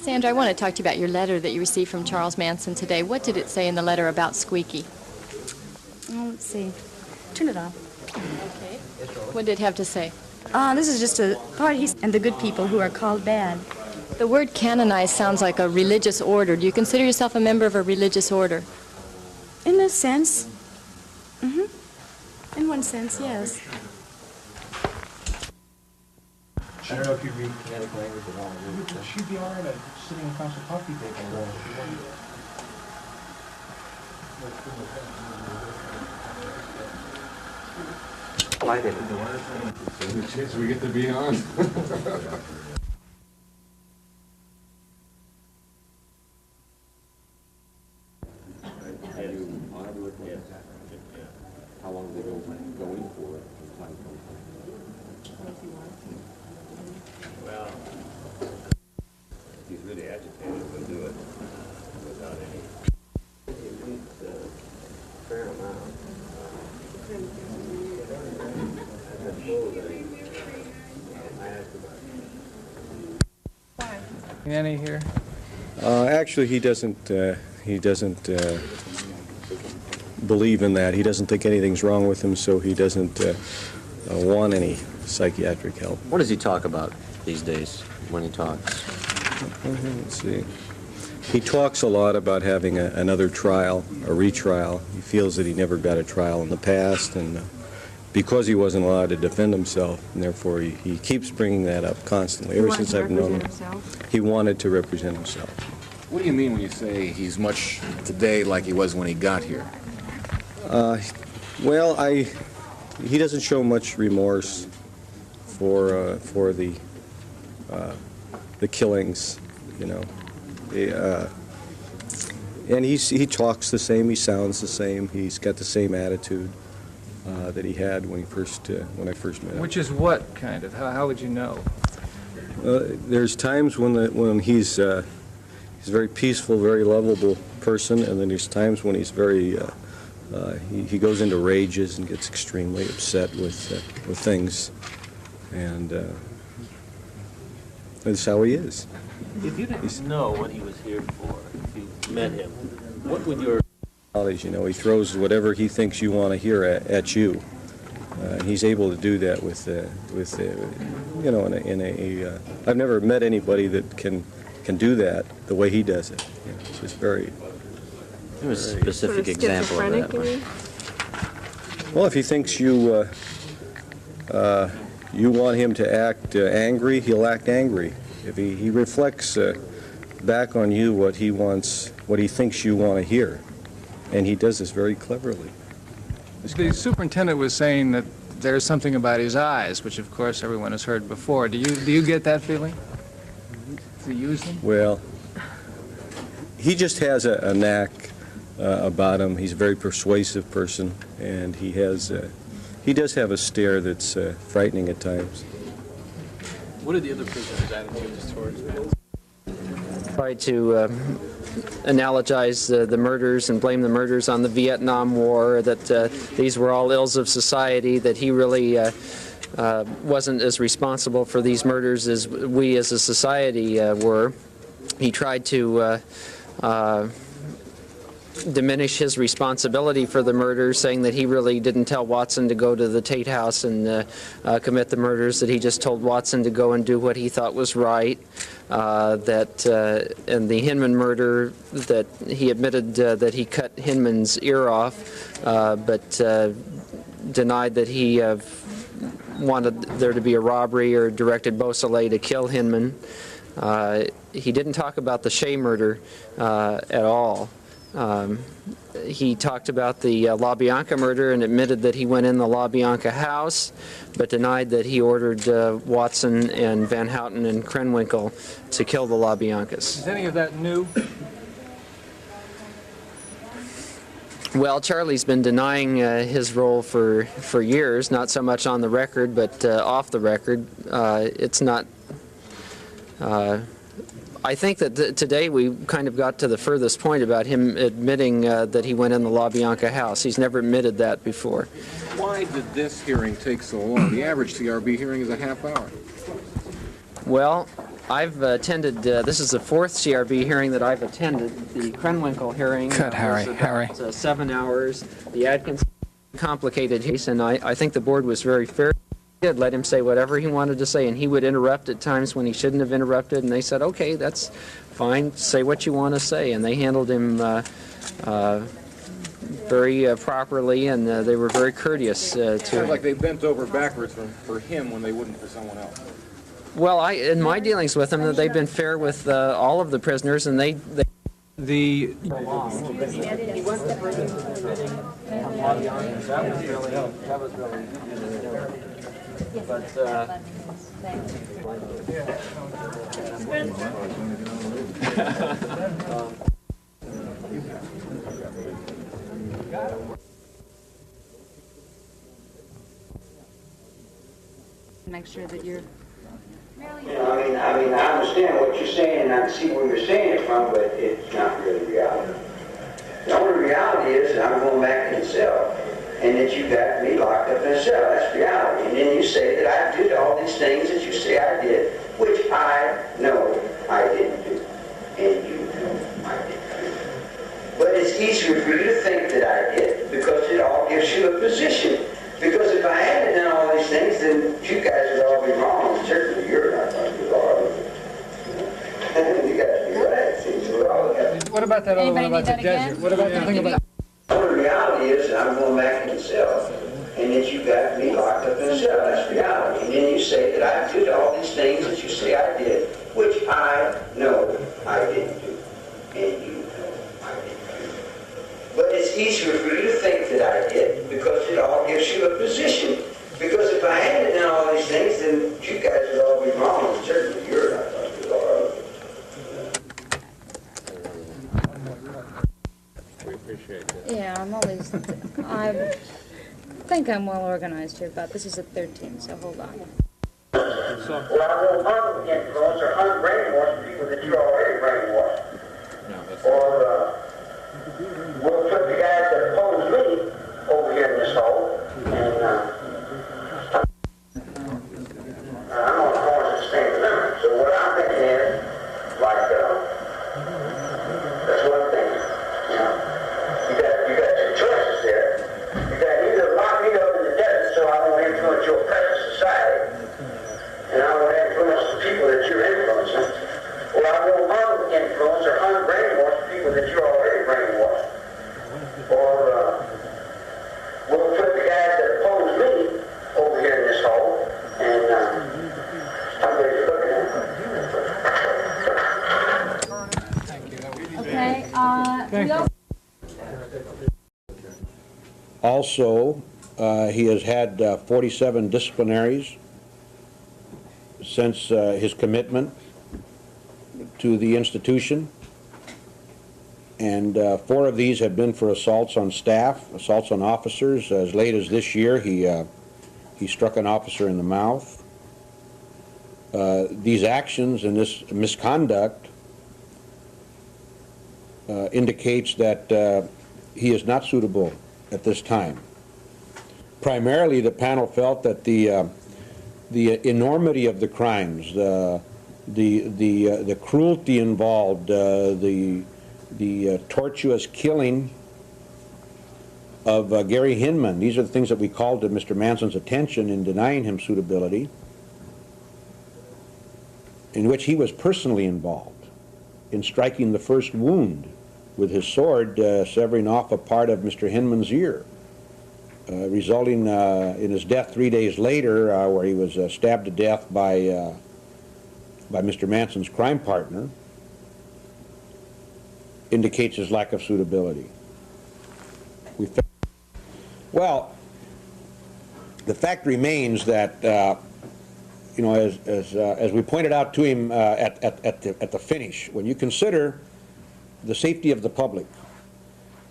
Sandra, I want to talk to you about your letter that you received from Charles Manson today. What did it say in the letter about Squeaky? Oh, let's see. Turn it off. Okay. What did it have to say? This is just a part and the good people who are called bad. The word canonized sounds like a religious order. Do you consider yourself a member of a religious order? In a sense. In one sense, yes. I don't know if you read kinetic language at all. She'd be all right at sitting across the coffee table. Light it. The chance we get to be on. How long did they go in for it? Well, he's really agitated, we'll do it without any. It's a fair amount. Annie here? Actually, he doesn't believe in that. He doesn't think anything's wrong with him, so he doesn't want any psychiatric help. What does he talk about these days when he talks? Let's see. He talks a lot about having another trial, a retrial. He feels that he never got a trial in the past, and because he wasn't allowed to defend himself, and therefore he keeps bringing that up constantly. Ever since I've known him, he wanted to represent himself. What do you mean when you say he's much today like he was when he got here? Well, he doesn't show much remorse for the killings, you know. And he talks the same. He sounds the same. He's got the same attitude that he had when I first met him. Which is what kind of? How would you know? There's times when he's a very peaceful, very lovable person, and then there's times when he's very he goes into rages and gets extremely upset with things, and that's how he is. If you didn't know what he was here for, if you met him, what would your... You know, he throws whatever he thinks you want to hear at you. He's able to do that with you know, I've never met anybody that can do that the way he does it. You know, it's just very... Give a specific example of that. Well, if he thinks you want him to act angry, he'll act angry. If he reflects back on you what he wants, what he thinks you want to hear, and he does this very cleverly. The superintendent was saying that there's something about his eyes, which of course everyone has heard before. Do you get that feeling? Does he use them? Well, he just has a knack about him. He's a very persuasive person, and he does have a stare that's frightening at times. What are the other prisoners' attitudes towards him? Try to analogize the murders and blame the murders on the Vietnam War, that these were all ills of society, that he really wasn't as responsible for these murders as we as a society were. He tried to diminish his responsibility for the murders, saying that he really didn't tell Watson to go to the Tate house and commit the murders, that he just told Watson to go and do what he thought was right. That in the Hinman murder, that he admitted that he cut Hinman's ear off, but denied that he wanted there to be a robbery or directed Beausoleil to kill Hinman. He didn't talk about the Shea murder at all. He talked about the LaBianca murder and admitted that he went in the LaBianca house, but denied that he ordered Watson and Van Houten and Krenwinkel to kill the LaBiancas. Is any of that new? Well, Charlie's been denying his role for years, not so much on the record, but off the record. It's not... I think that today we kind of got to the furthest point about him admitting that he went in the LaBianca house. He's never admitted that before. Why did this hearing take so long? The average CRB hearing is a half hour. Well, I've attended, this is the fourth CRB hearing that I've attended. The Krenwinkel hearing Cut, Harry, was about 7 hours. The Atkins complicated case, and I think the board was very fair. They did let him say whatever he wanted to say, and he would interrupt at times when he shouldn't have interrupted, and they said, okay, that's fine, say what you want to say, and they handled him very properly, and they were very courteous to Sounds him. like they bent over backwards for him when they wouldn't for someone else. Well, in my dealings with them, they've been fair with all of the prisoners, and they The Make sure that you're... You know, I mean, I understand what you're saying, and I can see where you're saying it from, but it's not really reality. The only reality is that I'm going back in the cell, and that you got me locked up in a cell. That's reality. And then you say that I did all these things that you say I did, which I know I didn't do, and you know I didn't do. But it's easier for you to think that I did, because it all gives you a position. Because if I hadn't done all these things, then you guys would all be wrong. Certainly you're not going to be wrong. You guys be right. See, so we're all got. what about that other one Anybody about the need that again? desert? What about the thing about? The reality is that I'm going back in the cell, and that you got me locked up in a cell. That's reality. And then you say that I did all these things that you say I did, which I know I didn't do, and you know I didn't do. But it's easier for you to think that I did, because it all gives you a position. Because if I hadn't done all these things, then you guys would all be wrong, and certainly you're not going to be wrong. We appreciate that. Yeah, I think I'm well organized here, but this is at 13, so hold on. Well, I won't influence or unbrainwash people that you're already brainwashed. No, that's Or we'll put the guys that oppose me over here in this hole, and I'm on the horns of St. Limit. So what I'm thinking is, like, that's what I'm thinking. You know, you got two choices there. You got either lock me up in the desert so I won't influence your present society, and I won't influence the people that you're influencing, or I won't uninfluence or unbrainwash the people that you're already brainwashed. Or we'll put the guys that oppose me over here in this hole, and I'm ready to look at them. Okay, we also... Also, he has had 47 disciplinaries since his commitment to the institution, and 4 of these have been for assaults on staff, assaults on officers. As late as this year, he struck an officer in the mouth. These actions and this misconduct indicates that he is not suitable at this time. Primarily, the panel felt that the enormity of the crimes, the cruelty involved, the tortuous killing of Gary Hinman, these are the things that we called to Mr. Manson's attention in denying him suitability, in which he was personally involved in striking the first wound with his sword, severing off a part of Mr. Hinman's ear, resulting in his death 3 days later, where he was stabbed to death by Mr. Manson's crime partner, indicates his lack of suitability. Well, the fact remains that you know, as we pointed out to him at the finish, when you consider the safety of the public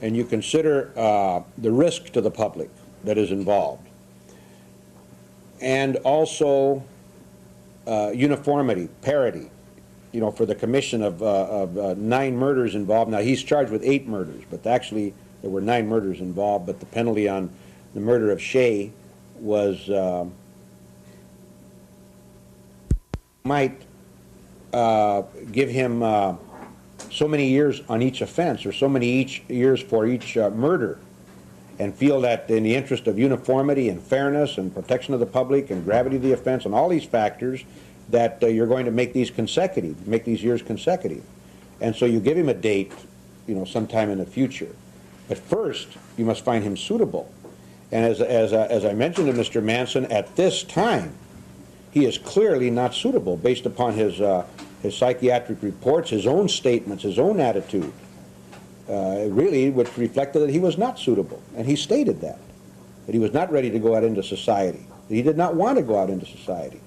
and you consider the risk to the public that is involved, and also uniformity, parity, you know, for the commission of 9 murders involved. Now, he's charged with 8 murders, but actually there were 9 murders involved, but the penalty on the murder of Shea was might give him so many years on each offense, or so many years for each murder, and feel that in the interest of uniformity and fairness and protection of the public and gravity of the offense and all these factors, that you're going to make these consecutive, make these years consecutive. And so you give him a date, you know, sometime in the future. But first, you must find him suitable. And as I mentioned to Mr. Manson, at this time, he is clearly not suitable based upon his psychiatric reports, his own statements, his own attitude. Really, which reflected that he was not suitable. And he stated that he was not ready to go out into society, that he did not want to go out into society.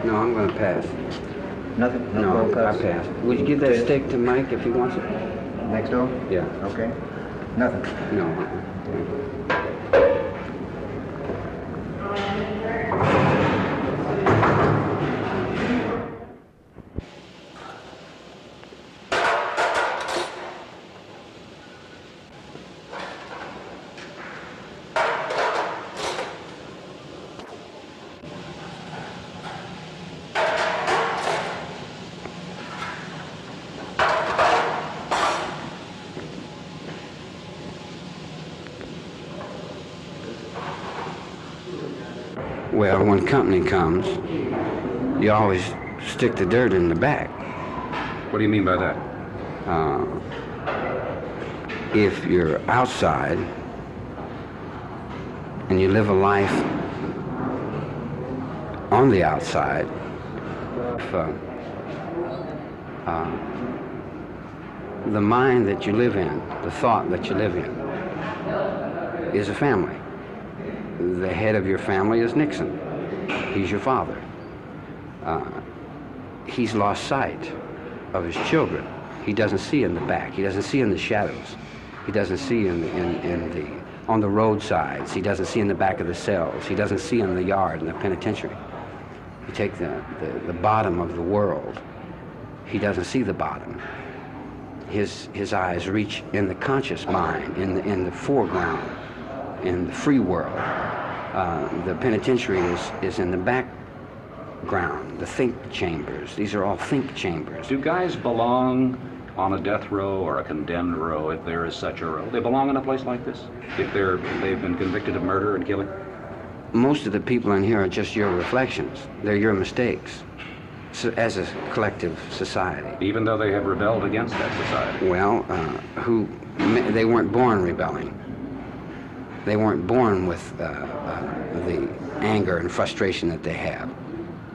No, I'm going to pass. Nothing? No, I pass. Would you give that steak to Mike if he wants it? Next door? Yeah. Okay. Nothing? No. Well, when company comes, you always stick the dirt in the back. What do you mean by that? If you're outside and you live a life on the outside, the mind that you live in, the thought that you live in, is a family. The head of your family is Nixon. He's your father. He's lost sight of his children. He doesn't see in the back. He doesn't see in the shadows. He doesn't see on the roadsides. He doesn't see in the back of the cells. He doesn't see in the yard in the penitentiary. You take the bottom of the world. He doesn't see the bottom. His eyes reach in the conscious mind, in the foreground, in the free world. The penitentiary is in the background, the think chambers. These are all think chambers. Do guys belong on a death row or a condemned row, if there is such a row? They belong in a place like this? If they've been convicted of murder and killing? Most of the people in here are just your reflections. They're your mistakes. So, as a collective society. Even though they have rebelled against that society? Well, they weren't born rebelling. They weren't born with the anger and frustration that they have.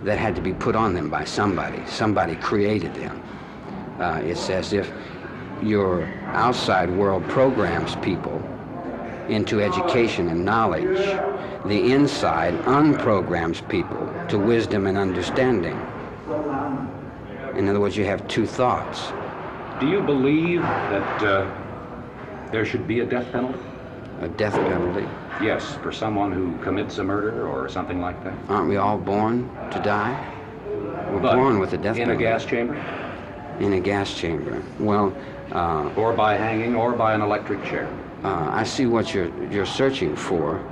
That had to be put on them by somebody. Somebody created them. It's as if your outside world programs people into education and knowledge. The inside unprograms people to wisdom and understanding. In other words, you have two thoughts. Do you believe that there should be a death penalty? A death penalty? Yes, for someone who commits a murder or something like that. Aren't we all born to die? We're born with a death penalty. In a gas chamber? In a gas chamber. Well, or by hanging, or by an electric chair. I see what you're searching for.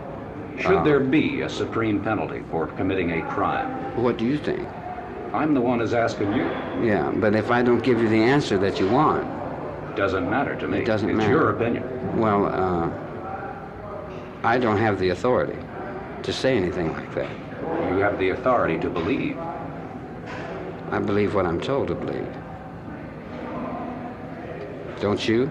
Should there be a supreme penalty for committing a crime? What do you think? I'm the one who's asking you. Yeah, but if I don't give you the answer that you want... Doesn't matter to me. It doesn't matter. It's your opinion. Well, I don't have the authority to say anything like that. You have the authority to believe. I believe what I'm told to believe. Don't you?